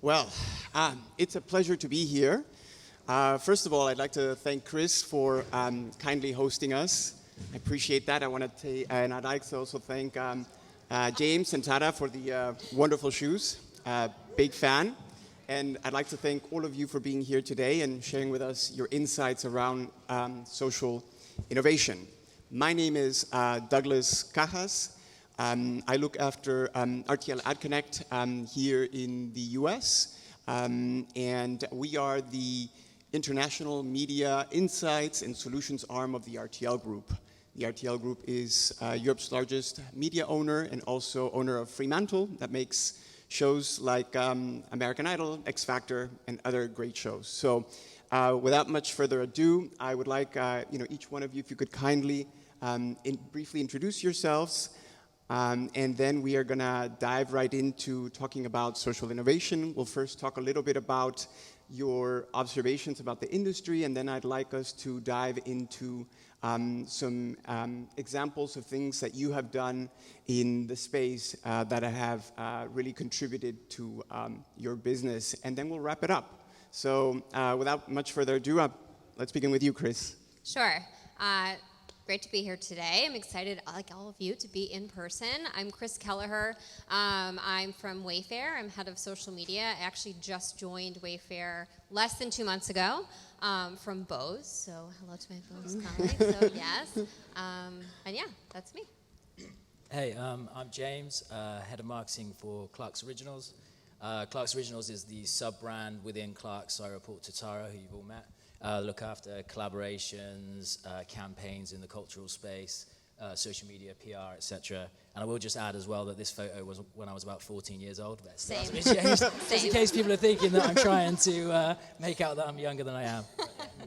Well, it's a pleasure to be here. First of all, I'd like to thank Chris for kindly hosting us. I appreciate that. And I'd like to also thank James and Tara for the wonderful shoes. Big fan. And I'd like to thank all of you for being here today and sharing with us your insights around social innovation. My name is Douglas Cajas. I look after RTLAdConnect here in the US, and we are the international media insights and solutions arm of the RTL Group. The RTL Group is Europe's largest media owner and also owner of Fremantle that makes shows like American Idol, X Factor, and other great shows. So without much further ado, I would like each one of you, if you could kindly briefly introduce yourselves. And then we are going to dive right into talking about social innovation. We'll first talk a little bit about your observations about the industry, and then I'd like us to dive into some examples of things that you have done in the space that have really contributed to your business, and then we'll wrap it up. So without much further ado, let's begin with you, Chris. Sure. Great to be here today. I'm excited, like all of you, to be in person. I'm Chris Kelleher. I'm from Wayfair. I'm head of social media. I actually just joined Wayfair less than 2 months ago from Bose. So hello to my Bose colleagues. So yes. And yeah, that's me. Hey, I'm James, head of marketing for Clark's Originals. Clark's Originals is the sub-brand within Clark's. So I report to Tara, who you've all met. Look after collaborations, campaigns in the cultural space, social media, PR, etc. And I will just add as well that this photo was when I was about 14 years old. But Same. Just in case people are thinking that I'm trying to make out that I'm younger than I am. But, yeah.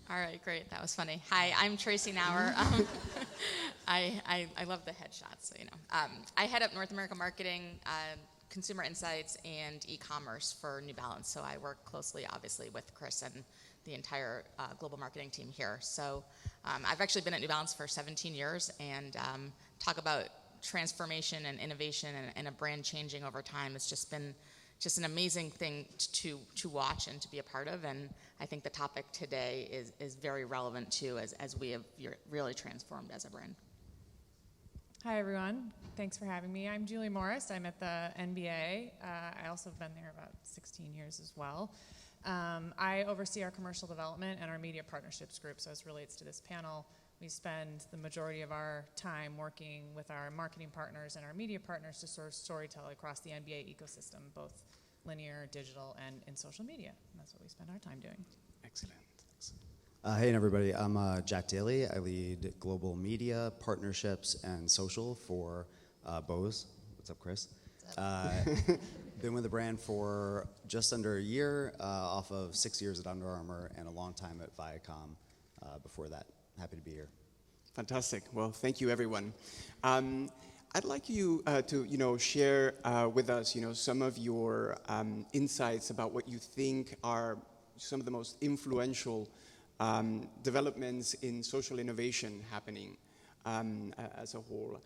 All right, great. That was funny. Hi, I'm Tracy Knauer. I love the headshots. So, I head up North America marketing, consumer insights, and e-commerce for New Balance. So I work closely, obviously, with Chris and the entire global marketing team here. So I've actually been at New Balance for 17 years and talk about transformation and innovation and a brand changing over time. It's just been an amazing thing to watch and to be a part of. And I think the topic today is very relevant too, as we have really transformed as a brand. Hi, everyone. Thanks for having me. I'm Julie Morris. I'm at the NBA. I also have been there about 16 years as well. I oversee our commercial development and our media partnerships group, so as it relates to this panel, we spend the majority of our time working with our marketing partners and our media partners to source storytelling across the NBA ecosystem, both linear, digital, and in social media. And that's what we spend our time doing. Excellent. Hey everybody, I'm Jack Daly. I lead global media, partnerships, and social for Bose. What's up, Chris? What's up? Been with the brand for just under a year, off of 6 years at Under Armour and a long time at Viacom before that. Happy to be here. Fantastic. Well, thank you, everyone. I'd like you to, share with us, some of your insights about what you think are some of the most influential developments in social innovation happening as a whole.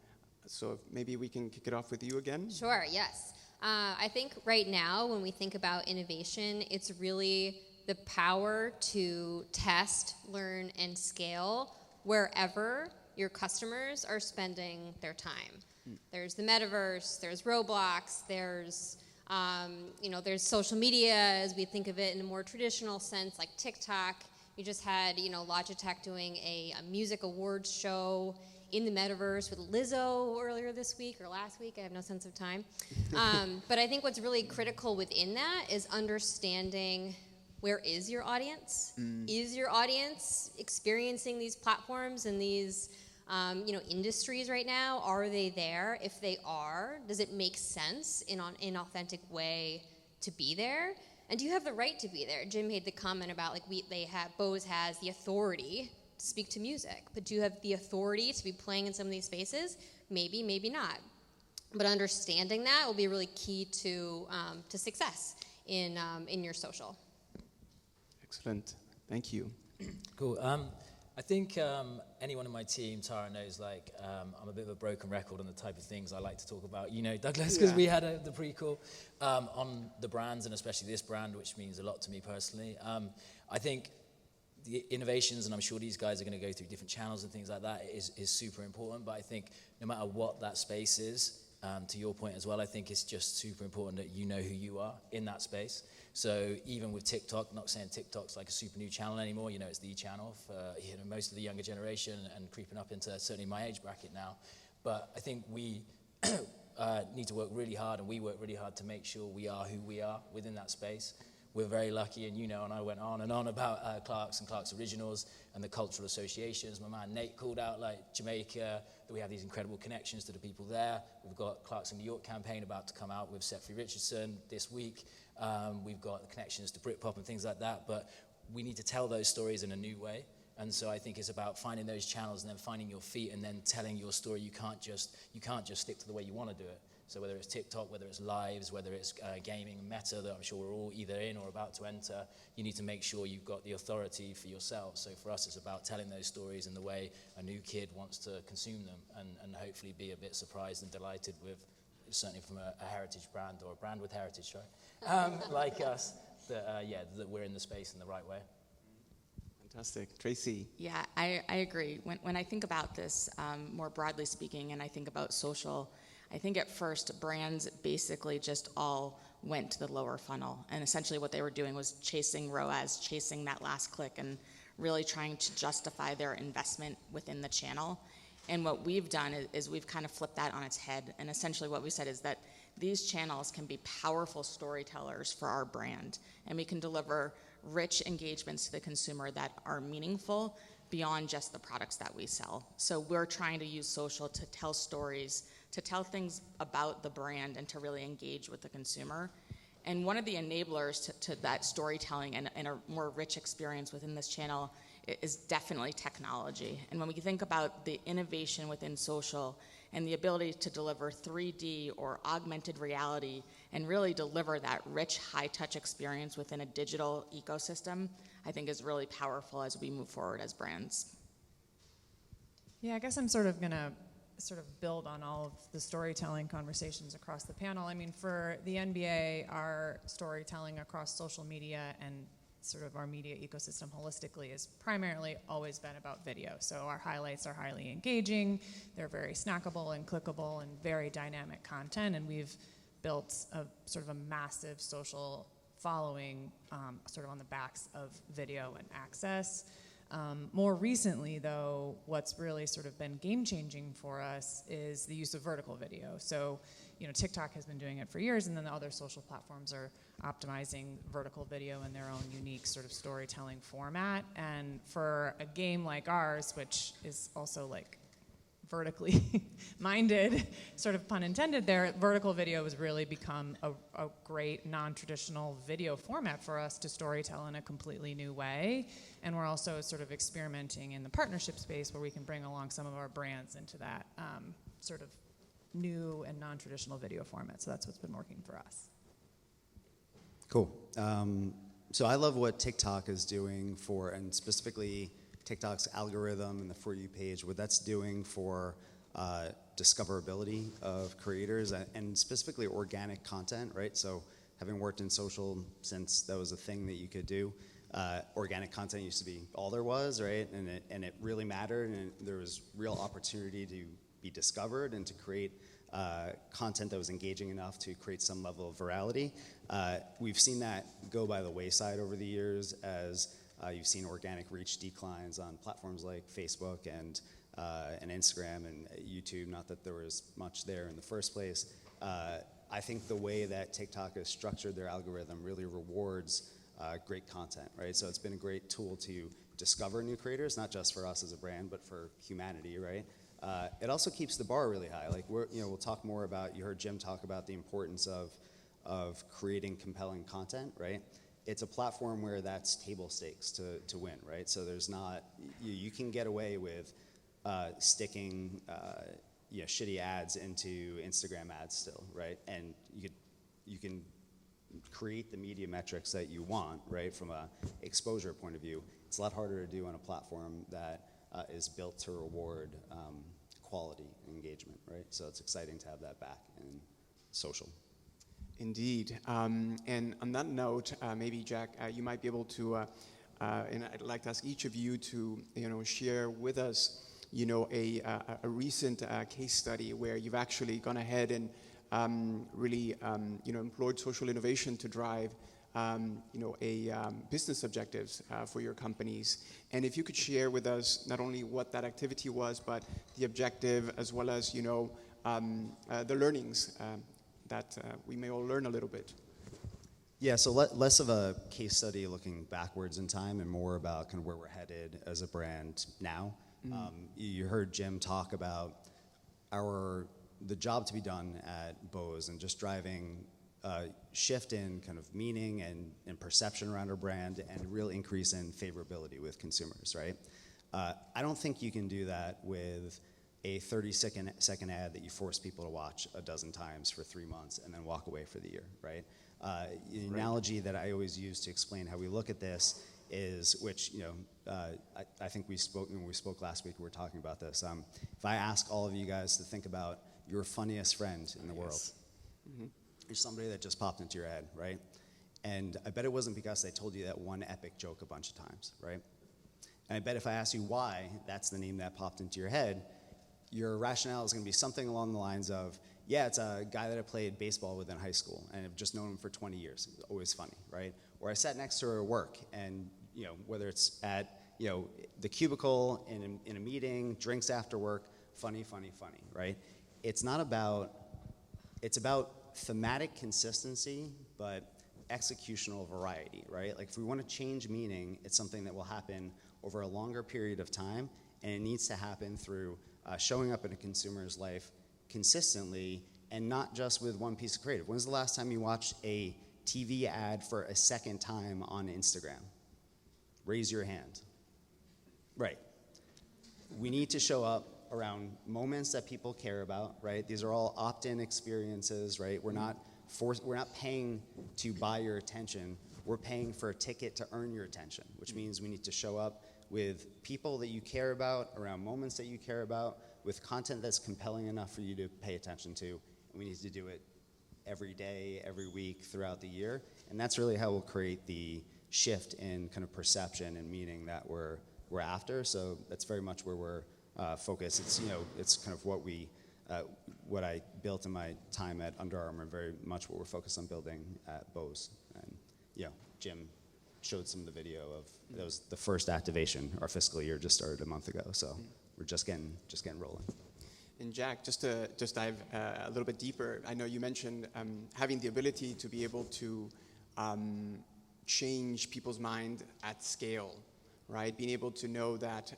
So maybe we can kick it off with you again. Sure, yes. I think right now when we think about innovation, it's really the power to test, learn, and scale wherever your customers are spending their time. There's the metaverse, there's Roblox, there's social media as we think of it in a more traditional sense, like TikTok. You just had, Logitech doing a music awards show in the metaverse with Lizzo earlier this week or last week. I have no sense of time. But I think what's really critical within that is understanding where is your audience? Is your audience experiencing these platforms and these industries right now? Are they there? If they are, does it make sense in an authentic way to be there? And do you have the right to be there? Jim made the comment about Bose has the authority to speak to music, but do you have the authority to be playing in some of these spaces? Maybe, maybe not. But understanding that will be really key to success in your social. Excellent. Thank you. Cool. I think anyone in my team, Tara, knows I'm a bit of a broken record on the type of things I like to talk about. You know, Douglas, because we had the pre-call on the brands, and especially this brand, which means a lot to me personally. I think the innovations, and I'm sure these guys are going to go through different channels and things like that, is super important. But I think no matter what that space is, to your point as well, I think it's just super important that you know who you are in that space. So even with TikTok, not saying TikTok's like a super new channel anymore, you know, it's the channel for most of the younger generation and creeping up into certainly my age bracket now. But I think we need to work really hard, and we work really hard to make sure we are who we are within that space. We're very lucky, and and I went on and on about Clark's and Clark's Originals and the cultural associations. My man Nate called out Jamaica, that we have these incredible connections to the people there. We've got Clark's in New York campaign about to come out with Set Free Richardson this week. We've got connections to Britpop and things like that, but we need to tell those stories in a new way. And so I think it's about finding those channels and then finding your feet and then telling your story. You can't just stick to the way you want to do it. So whether it's TikTok, whether it's lives, whether it's gaming, meta that I'm sure we're all either in or about to enter, you need to make sure you've got the authority for yourself. So for us, it's about telling those stories in the way a new kid wants to consume them, and hopefully be a bit surprised and delighted with, certainly from a heritage brand or a brand with heritage, like us, that we're in the space in the right way. Fantastic. Tracy? Yeah, I agree. When I think about this, more broadly speaking, and I think about social, I think at first brands basically just all went to the lower funnel, and essentially what they were doing was chasing ROAS, chasing that last click, and really trying to justify their investment within the channel. And what we've done is we've kind of flipped that on its head, and essentially what we said is that these channels can be powerful storytellers for our brand, and we can deliver rich engagements to the consumer that are meaningful beyond just the products that we sell. So we're trying to use social to tell stories, to tell things about the brand, and to really engage with the consumer. And one of the enablers to that storytelling and a more rich experience within this channel is definitely technology. And when we think about the innovation within social and the ability to deliver 3D or augmented reality and really deliver that rich, high-touch experience within a digital ecosystem, I think is really powerful as we move forward as brands. Yeah, I guess I'm sort of going to build on all of the storytelling conversations across the panel. I mean, for the NBA, our storytelling across social media and sort of our media ecosystem holistically has primarily always been about video. So our highlights are highly engaging, they're very snackable and clickable and very dynamic content, and we've built a sort of a massive social following sort of on the backs of video and access. More recently, though, what's really sort of been game-changing for us is the use of vertical video. So, TikTok has been doing it for years, and then the other social platforms are optimizing vertical video in their own unique sort of storytelling format. And for a game like ours, which is also like vertically minded, sort of pun intended there, vertical video has really become a great non-traditional video format for us to storytell in a completely new way. And we're also sort of experimenting in the partnership space where we can bring along some of our brands into that sort of new and non-traditional video format. So that's what's been working for us. Cool. So I love what TikTok is doing for, and specifically TikTok's algorithm and the For You page, what that's doing for discoverability of creators and specifically organic content, right? So having worked in social since that was a thing that you could do, organic content used to be all there was, right? And it really mattered, and there was real opportunity to be discovered and to create content that was engaging enough to create some level of virality. We've seen that go by the wayside over the years as you've seen organic reach declines on platforms like Facebook and Instagram and YouTube, not that there was much there in the first place. I think the way that TikTok has structured their algorithm really rewards great content, right? So it's been a great tool to discover new creators, not just for us as a brand, but for humanity, right? It also keeps the bar really high. Like we'll talk more about, you heard Jim talk about the importance of creating compelling content, right? It's a platform where that's table stakes to win, right? So there's not, you can get away with sticking shitty ads into Instagram ads still, right? And you can create the media metrics that you want, right, from a exposure point of view, It's a lot harder to do on a platform that is built to reward quality and engagement, right? So it's exciting to have that back in social. Indeed. And on that note, maybe Jack, you might be able to, and I'd like to ask each of you to, share with us, a recent case study where you've actually gone ahead and really, employed social innovation to drive, business objectives for your companies. And if you could share with us not only what that activity was, but the objective, as well as, the learnings that we may all learn a little bit. Yeah, so less of a case study looking backwards in time and more about kind of where we're headed as a brand now. You heard Jim talk about the job to be done at Bose and just driving a shift in kind of meaning and perception around our brand and a real increase in favorability with consumers, right? I don't think you can do that with a 30-second ad that you force people to watch a dozen times for 3 months and then walk away for the year, right? The analogy that I always use to explain how we look at this is, which, I think when we spoke last week, we were talking about this. If I ask all of you guys to think about your funniest friend in the world, you're somebody that just popped into your head, right? And I bet it wasn't because they told you that one epic joke a bunch of times, right? And I bet if I asked you why that's the name that popped into your head, your rationale is going to be something along the lines of, yeah, it's a guy that I played baseball with in high school, and I've just known him for 20 years. It's always funny, right? Or I sat next to her at work, and whether it's at the cubicle in a meeting, drinks after work, funny, right? It's about thematic consistency, but executional variety, right? Like if we want to change meaning, it's something that will happen over a longer period of time, and it needs to happen through showing up in a consumer's life consistently and not just with one piece of creative. When's the last time you watched a TV ad for a second time on Instagram? Raise your hand. Right. We need to show up around moments that people care about, right? These are all opt-in experiences, right? We're not paying to buy your attention. We're paying for a ticket to earn your attention, which means we need to show up with people that you care about, around moments that you care about, with content that's compelling enough for you to pay attention to. And we need to do it every day, every week, throughout the year. And that's really how we'll create the shift in kind of perception and meaning that we're after. So that's very much where we're focused. It's it's kind of what I built in my time at Under Armour, and very much what we're focused on building at Bose. And Jim showed some of the video of that was the first activation. Our fiscal year just started a month ago, so we're just getting rolling. And Jack, just to dive a little bit deeper, I know you mentioned having the ability to be able to change people's mind at scale, right? Being able to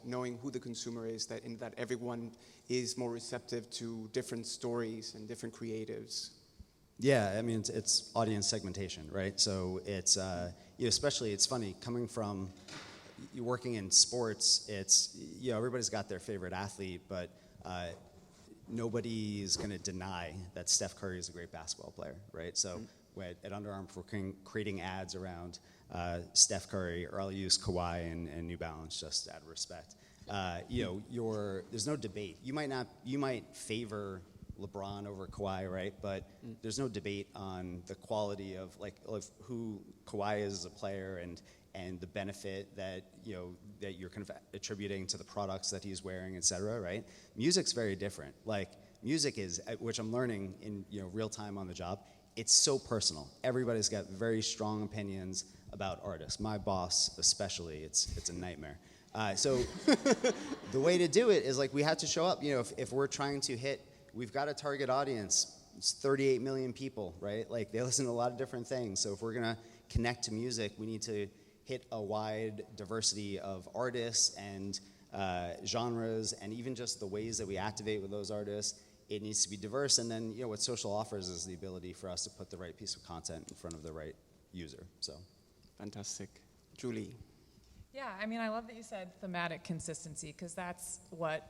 knowing who the consumer is, that everyone is more receptive to different stories and different creatives. Yeah, I mean, it's audience segmentation, right? So it's, especially, it's funny, coming from you working in sports, it's, everybody's got their favorite athlete, but nobody's going to deny that Steph Curry is a great basketball player, right? So at Under Armour, we're creating ads around Steph Curry, or I'll use Kawhi and New Balance just out of respect. There's no debate. You might favor LeBron over Kawhi, right? But there's no debate on the quality of who Kawhi is as a player and the benefit that that you're kind of attributing to the products that he's wearing, et cetera, right? Music's very different. Like music is, which I'm learning in real time on the job. It's so personal. Everybody's got very strong opinions about artists. My boss, especially, it's a nightmare. So the way to do it is we have to show up. If we're trying to hit, we've got a target audience. It's 38 million people, right? They listen to a lot of different things. So if we're gonna connect to music, we need to hit a wide diversity of artists and genres, and even just the ways that we activate with those artists. It needs to be diverse, and then what social offers is the ability for us to put the right piece of content in front of the right user. So, fantastic, Julie. Yeah, I mean, I love that you said thematic consistency, because that's what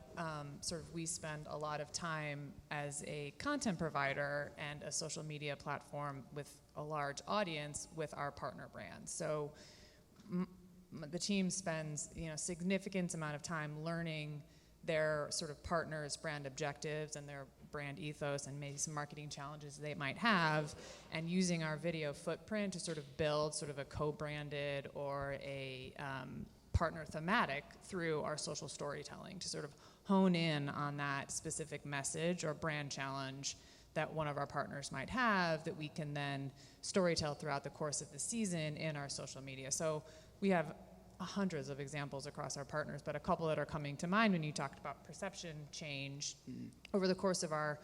we spend a lot of time as a content provider and a social media platform with a large audience with our partner brands. So the team spends significant amount of time learning their sort of partners' brand objectives and their brand ethos and maybe some marketing challenges they might have, and using our video footprint to sort of build sort of a co-branded or a partner thematic through our social storytelling to sort of hone in on that specific message or brand challenge that one of our partners might have that we can then storytell throughout the course of the season in our social media. So we have hundreds of examples across our partners, but a couple that are coming to mind when you talked about perception change. Over the course of our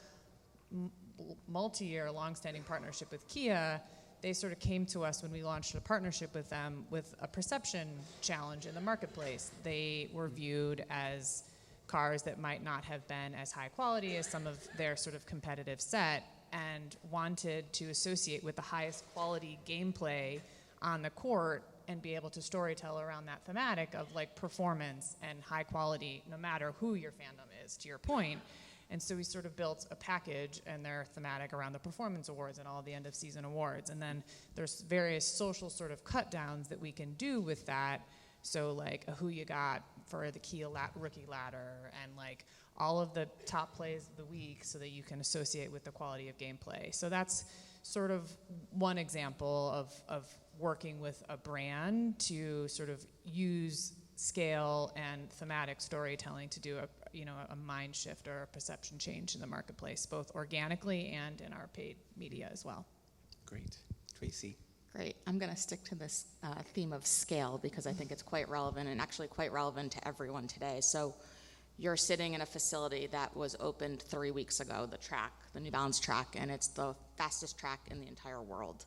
multi-year long-standing partnership with Kia, they sort of came to us when we launched a partnership with them with a perception challenge in the marketplace. They were viewed as cars that might not have been as high quality as some of their sort of competitive set, and wanted to associate with the highest quality gameplay on the court and be able to storytell around that thematic of like performance and high quality, no matter who your fandom is, to your point. And so we sort of built a package and their thematic around the performance awards and all the end of season awards. And then there's various social sort of cut downs that we can do with that. So like a who you got for the Kia rookie ladder, and like all of the top plays of the week so that you can associate with the quality of gameplay. So that's sort of one example of working with a brand to sort of use scale and thematic storytelling to do a mind shift or a perception change in the marketplace, both organically and in our paid media as well. Great. Tracy. Great. I'm going to stick to this theme of scale because I think it's quite relevant and actually quite relevant to everyone today. So you're sitting in a facility that was opened 3 weeks ago, the New Balance track, and it's the fastest track in the entire world.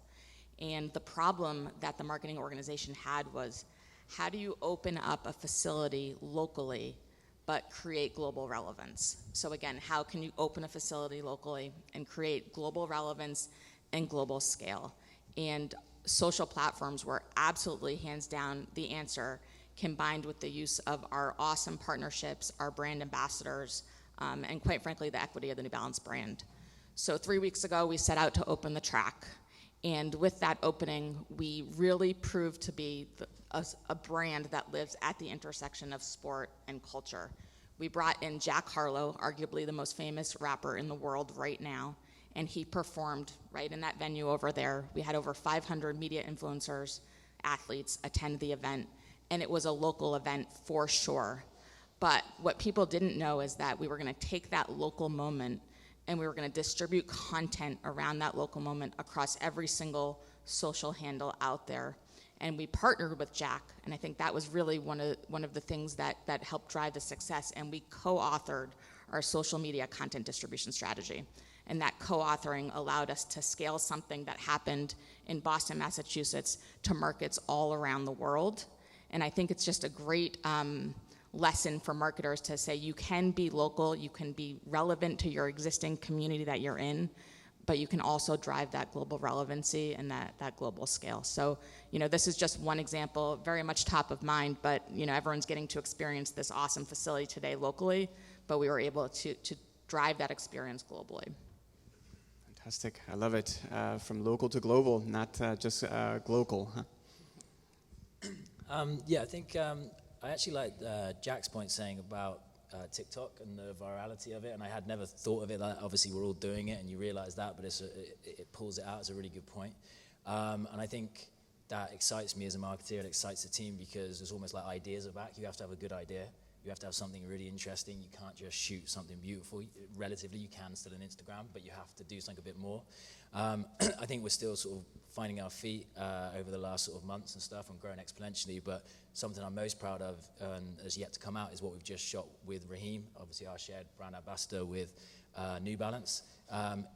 And the problem that the marketing organization had was, how do you open up a facility locally but create global relevance? So again, how can you open a facility locally and create global relevance and global scale? And social platforms were absolutely hands down the answer, combined with the use of our awesome partnerships, our brand ambassadors, and quite frankly, the equity of the New Balance brand. So 3 weeks ago, we set out to open the track. And with that opening, we really proved to be a brand that lives at the intersection of sport and culture. We brought in Jack Harlow, arguably the most famous rapper in the world right now, and he performed right in that venue over there. We had over 500 media influencers, athletes attend the event, and it was a local event for sure. But what people didn't know is that we were going to take that local moment and we were going to distribute content around that local moment across every single social handle out there. And we partnered with Jack, and I think that was really one of the things that helped drive the success. And we co-authored our social media content distribution strategy. And that co-authoring allowed us to scale something that happened in Boston, Massachusetts, to markets all around the world. And I think it's just a great lesson for marketers to say you can be local, you can be relevant to your existing community that you're in, but you can also drive that global relevancy and that global scale. So, this is just one example, very much top of mind, but, everyone's getting to experience this awesome facility today locally, but we were able to drive that experience globally. Fantastic. I love it. From local to global, not just global, huh? I think I actually like Jack's point saying about TikTok and the virality of it, and I had never thought of it. Like, obviously, we're all doing it, and you realize that, but it pulls it out. It's a really good point. And I think that excites me as a marketer. It excites the team because it's almost like ideas are back. You have to have a good idea. You have to have something really interesting. You can't just shoot something beautiful. Relatively, you can still on Instagram, but you have to do something a bit more. I think we're still sort of finding our feet over the last sort of months and stuff and growing exponentially, but something I'm most proud of and has yet to come out is what we've just shot with Raheem, obviously our shared brand ambassador with New Balance,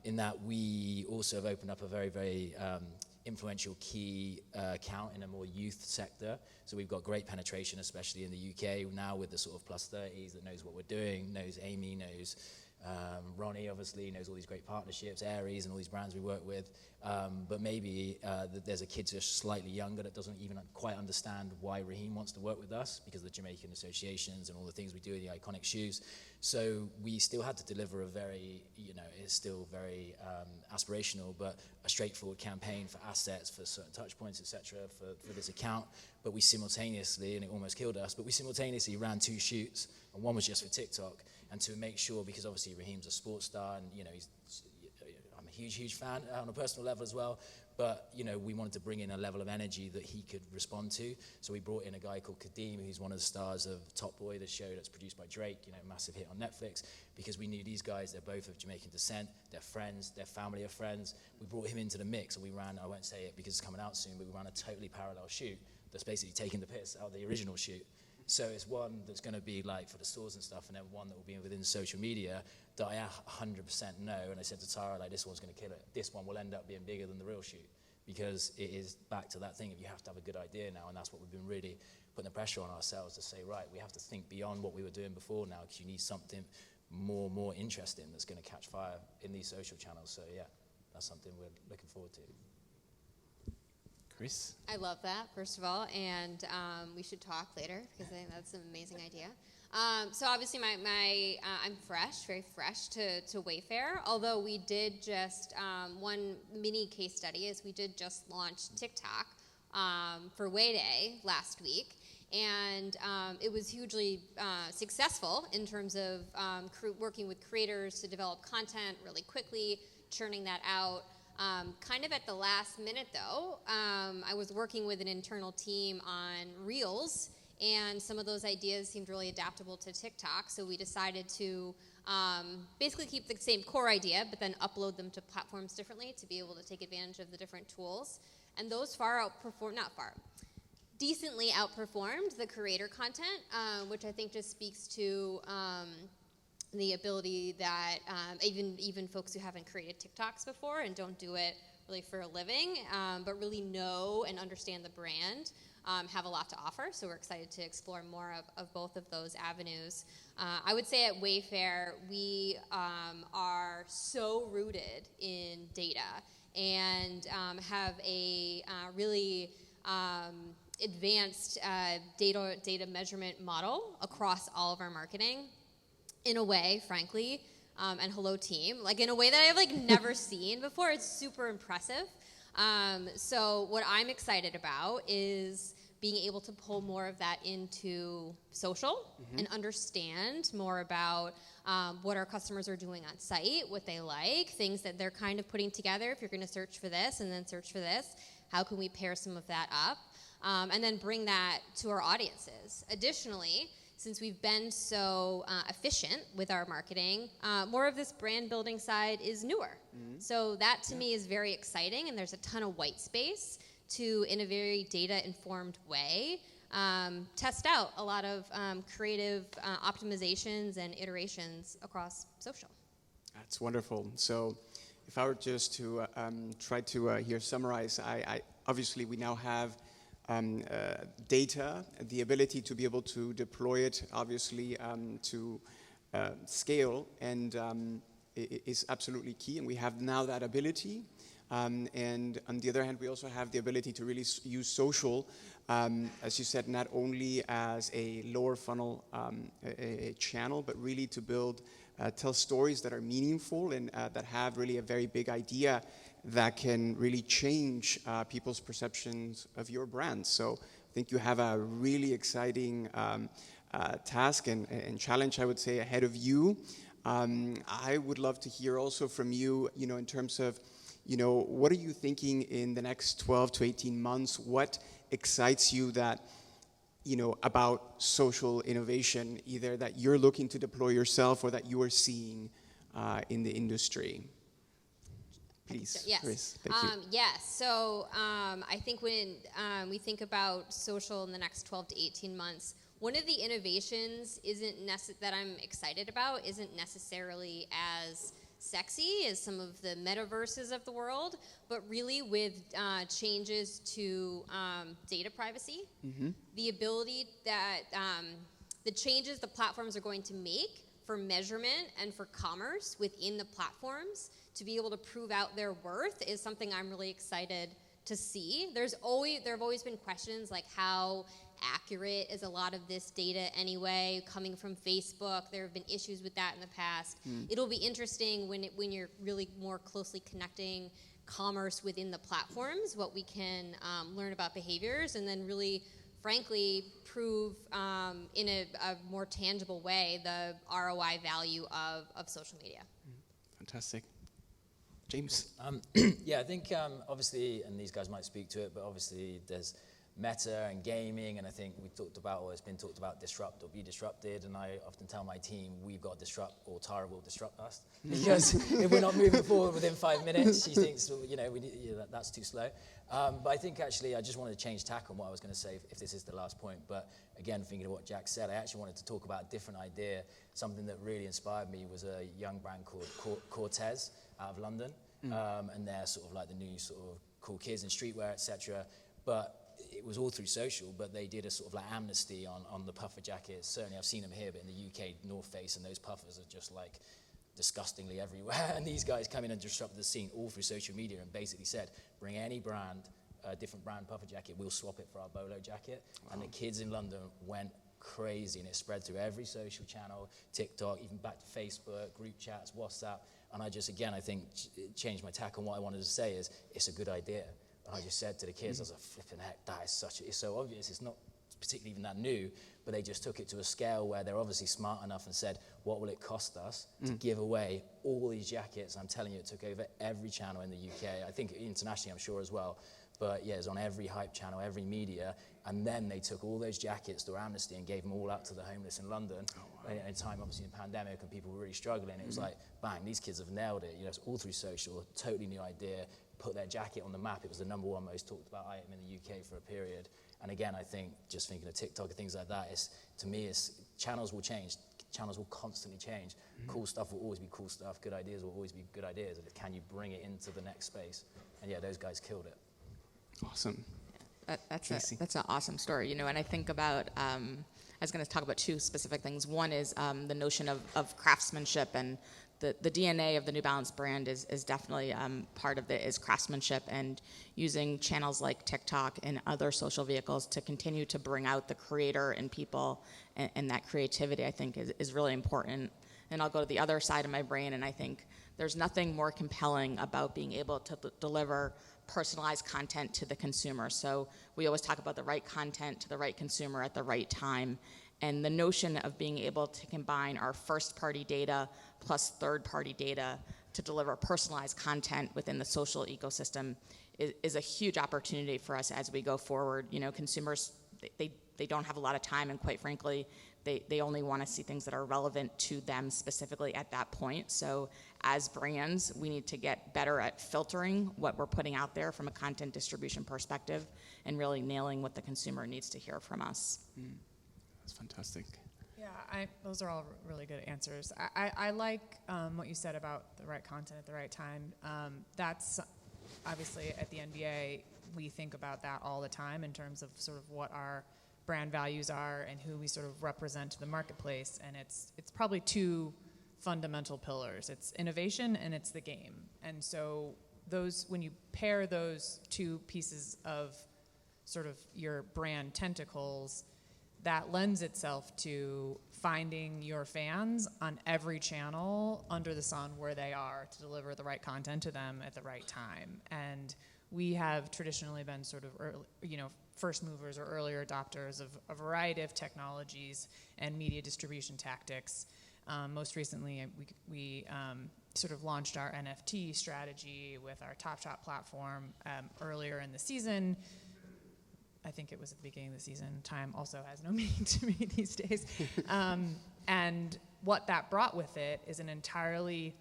in that we also have opened up a very, very influential key account in a more youth sector. So we've got great penetration, especially in the UK now with the sort of plus 30s that knows what we're doing, knows Amy, knows Ronnie obviously knows all these great partnerships, Aries and all these brands we work with. But maybe there's a kid just slightly younger that doesn't even quite understand why Raheem wants to work with us because of the Jamaican associations and all the things we do with the iconic shoes. So we still had to deliver a very, it's still very aspirational, but a straightforward campaign for assets, for certain touch points, etc. for this account. But we simultaneously, and it almost killed us, but we simultaneously ran 2 shoots, and one was just for TikTok. And to make sure, because obviously Raheem's a sports star, and I'm a huge fan on a personal level as well. But we wanted to bring in a level of energy that he could respond to. So we brought in a guy called Kadeem, who's one of the stars of Top Boy, the show that's produced by Drake, massive hit on Netflix. Because we knew these guys, they're both of Jamaican descent, they're friends, their family are friends. We brought him into the mix, and we ran, I won't say it because it's coming out soon, but we ran a totally parallel shoot that's basically taking the piss out of the original shoot. So it's one that's going to be like for the stores and stuff, and then one that will be within social media that I 100% know. And I said to Tara, this one's going to kill it. This one will end up being bigger than the real shoot because it is back to that thing of you have to have a good idea now, and that's what we've been really putting the pressure on ourselves to say, right, we have to think beyond what we were doing before now because you need something more interesting that's going to catch fire in these social channels. So yeah, that's something we're looking forward to. Chris? I love that, first of all, and we should talk later because I think that's an amazing idea. So obviously I'm very fresh to Wayfair, although we did just, one mini case study is we did just launch TikTok for Way Day last week, and it was hugely successful in terms of working with creators to develop content really quickly, churning that out. Kind of at the last minute, though, I was working with an internal team on Reels, and some of those ideas seemed really adaptable to TikTok, so we decided to basically keep the same core idea, but then upload them to platforms differently to be able to take advantage of the different tools. And those decently outperformed the creator content, which I think just speaks to the ability that even folks who haven't created TikToks before and don't do it really for a living, but really know and understand the brand, have a lot to offer. So we're excited to explore more of both of those avenues. I would say at Wayfair, we are so rooted in data and have a really advanced data measurement model across all of our marketing. In a way, frankly, and hello team, in a way that I've never seen before. It's super impressive. So what I'm excited about is being able to pull more of that into social and understand more about what our customers are doing on site, what they like, things that they're kind of putting together. If you're going to search for this and then search for this, how can we pair some of that up? And then bring that to our audiences. Additionally, since we've been so efficient with our marketing, more of this brand building side is newer. So that to me is very exciting, and there's a ton of white space to, in a very data-informed way, test out a lot of creative optimizations and iterations across social. That's wonderful. So if I were just to try to here summarize, I obviously we now have data, the ability to be able to deploy it, obviously, to scale, and is absolutely key. And we have now that ability. And on the other hand, we also have the ability to really use social, as you said, not only as a lower funnel a channel, but really to tell stories that are meaningful and that have really a very big idea that can really change people's perceptions of your brand. So I think you have a really exciting task and challenge, I would say, ahead of you. I would love to hear also from you, in terms of, what are you thinking in the next 12 to 18 months? What excites you about social innovation, either that you're looking to deploy yourself or that you are seeing in the industry? Please, yes. Chris, thank you. Yes, so I think when we think about social in the next 12 to 18 months, one of the innovations that I'm excited about isn't necessarily as sexy as some of the metaverses of the world, but really with changes to data privacy, the ability that the changes the platforms are going to make for measurement and for commerce within the platforms to be able to prove out their worth is something I'm really excited to see. There have always been questions like how accurate is a lot of this data anyway coming from Facebook. There have been issues with that in the past. It'll be interesting when you're really more closely connecting commerce within the platforms, what we can learn about behaviors, and then really, frankly, prove in a more tangible way the ROI value of social media. Fantastic. James? Yeah, I think obviously, and these guys might speak to it, but obviously there's meta and gaming, and I think we talked about, or it's been talked about, disrupt or be disrupted, and I often tell my team we've got to disrupt or Tara will disrupt us, because if we're not moving forward within 5 minutes, she thinks, that's too slow. But I think actually I just wanted to change tack on what I was going to say if this is the last point, but again, thinking of what Jack said, I actually wanted to talk about a different idea. Something that really inspired me was a young brand called Cortez out of London, and they're sort of like the new sort of cool kids in streetwear, etc. But it was all through social, but they did a sort of like amnesty on the puffer jackets. Certainly I've seen them here, but in the UK, North Face, and those puffers are just like disgustingly everywhere. And these guys come in and disrupted the scene all through social media and basically said, bring any brand, a different brand puffer jacket, we'll swap it for our bolo jacket. Wow. And the kids in London went crazy, and it spread through every social channel, TikTok, even back to Facebook, group chats, WhatsApp. And I just, again, I think changed my tack on what I wanted to say is, it's a good idea. And I just said to the kids, I was like, flipping heck, that is it's so obvious, it's not particularly even that new, but they just took it to a scale where they're obviously smart enough and said, what will it cost us to give away all these jackets? And I'm telling you, it took over every channel in the UK. I think internationally, I'm sure as well. But yeah, it's on every hype channel, every media. And then they took all those jackets through Amnesty and gave them all out to the homeless in London. At a time, obviously, in the pandemic, and people were really struggling. It was like, bang, these kids have nailed it. It's all through social, totally new idea. Put their jacket on the map. It was the #1 most talked about item in the UK for a period. And again, I think just thinking of TikTok and things like that, to me, channels will change. Channels will constantly change. Cool stuff will always be cool stuff. Good ideas will always be good ideas. And can you bring it into the next space? And yeah, those guys killed it. Awesome. That's an awesome story, and I think about, I was going to talk about two specific things. One is the notion of craftsmanship, and the DNA of the New Balance brand is definitely part of it is craftsmanship, and using channels like TikTok and other social vehicles to continue to bring out the creator and people, and that creativity, I think, is really important. And I'll go to the other side of my brain, and I think there's nothing more compelling about being able to deliver personalized content to the consumer. So we always talk about the right content to the right consumer at the right time. And the notion of being able to combine our first-party data plus third-party data to deliver personalized content within the social ecosystem is a huge opportunity for us as we go forward. Consumers, they don't have a lot of time, and quite frankly, they only want to see things that are relevant to them specifically at that point. So as brands, we need to get better at filtering what we're putting out there from a content distribution perspective and really nailing what the consumer needs to hear from us. That's fantastic. Yeah, those are all really good answers. I like what you said about the right content at the right time. That's obviously at the NBA, we think about that all the time in terms of sort of what our brand values are and who we sort of represent to the marketplace. And it's probably two fundamental pillars. It's innovation and it's the game. And so when you pair those two pieces of sort of your brand tentacles, that lends itself to finding your fans on every channel under the sun where they are to deliver the right content to them at the right time. And we have traditionally been sort of first movers or earlier adopters of a variety of technologies and media distribution tactics. Most recently, we sort of launched our NFT strategy with our Top Shot platform earlier in the season. I think it was at the beginning of the season. Time also has no meaning to me these days. And what that brought with it is an entirely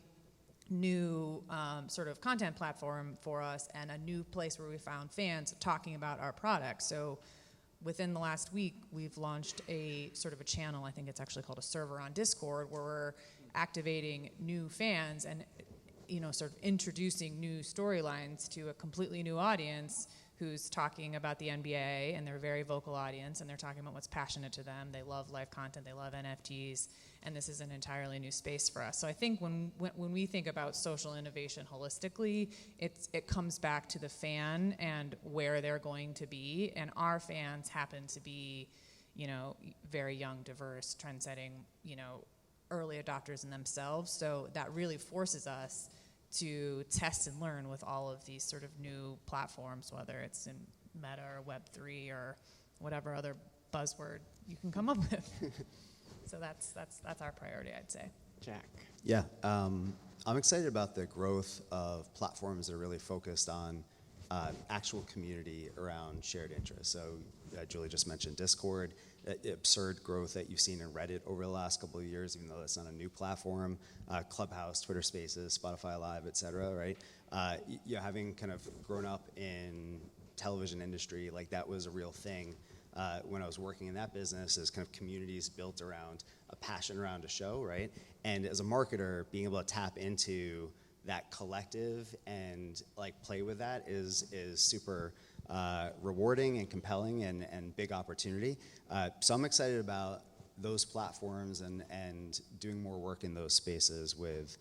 new sort of content platform for us and a new place where we found fans talking about our products. So within the last week, we've launched a sort of a channel, I think it's actually called a server on Discord, where we're activating new fans and sort of introducing new storylines to a completely new audience who's talking about the NBA, and they're a very vocal audience, and they're talking about what's passionate to them. They love live content, they love NFTs, and this is an entirely new space for us. So I think when we think about social innovation holistically, it comes back to the fan and where they're going to be, and our fans happen to be, very young, diverse, trend-setting, early adopters in themselves. So that really forces us to test and learn with all of these sort of new platforms, whether it's in Meta or Web3 or whatever other buzzword you can come up with. So that's our priority, I'd say. Jack. Yeah, I'm excited about the growth of platforms that are really focused on actual community around shared interests. So Julie just mentioned Discord, absurd growth that you've seen in Reddit over the last couple of years, even though it's not a new platform, Clubhouse, Twitter Spaces, Spotify Live, et cetera, right? Having kind of grown up in television industry, like that was a real thing when I was working in that business, is kind of communities built around a passion around a show, right? And as a marketer, being able to tap into that collective and like play with that is super rewarding and compelling and big opportunity. So I'm excited about those platforms and doing more work in those spaces with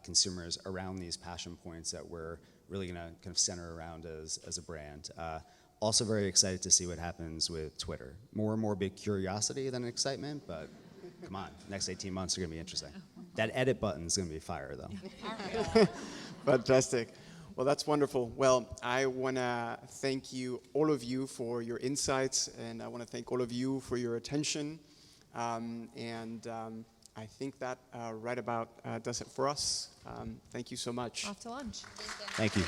consumers around these passion points that we're really going to kind of center around as a brand. Also very excited to see what happens with Twitter. More and more big curiosity than excitement, but come on, next 18 months are going to be interesting. That edit button's going to be fire, though. Fantastic. Well, that's wonderful. Well, I want to thank all of you, for your insights, and I want to thank all of you for your attention. I think that right about does it for us. Thank you so much. Off to lunch. Thank you.